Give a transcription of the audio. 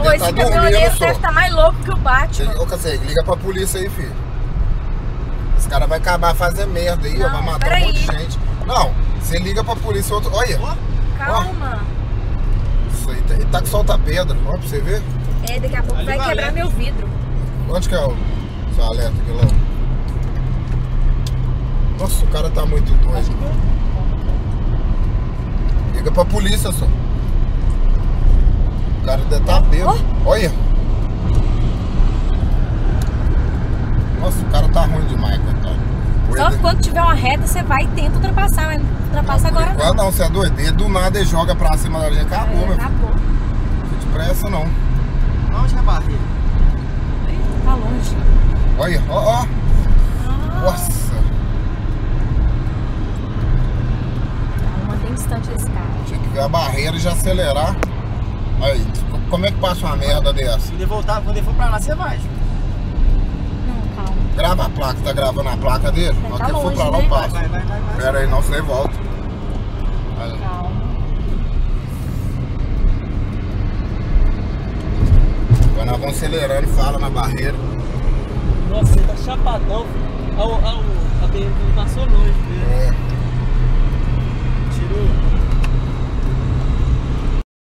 Pô, esse caminhoneiro deve estar mais louco que o Batman. Ô, Cacete, liga pra polícia aí, filho. Esse cara vai acabar fazendo merda aí, ó, vai matar um monte de gente. Não, você liga pra polícia outro. Olha. Calma. Isso aí, ele tá com solta-pedra, ó, pra você ver. É, daqui a pouco ali vai quebrar meu vidro. Onde que é o seu alerta aqui lá? Nossa, o cara tá muito doido. Liga pra polícia só. O cara deve estar bêbado. Olha. Nossa, o cara tá ruim demais, coitado. Só que quando tiver uma reta, você vai e tenta ultrapassar, mas não ultrapassa agora não. Não, você é doido. E do nada ele joga pra cima da gente. Acabou, meu filho. Acabou. Não fica depressa, não. Onde é a barreira? Tá longe. Olha, ó. Nossa. Mantém distante desse cara. Tinha que ver a barreira e já acelerar. Aí, como é que passa uma merda dessa? Quando ele for pra lá, você vai. Não, calma. Grava a placa, tá gravando a placa dele? Na hora que ele for pra lá, eu passo. Vai. Pera aí, não, você volta. Aí. Calma. Agora nós vamos acelerando e fala na barreira. Nossa, você tá chapadão, filho. A BMW passou longe, filho. É. Tirou.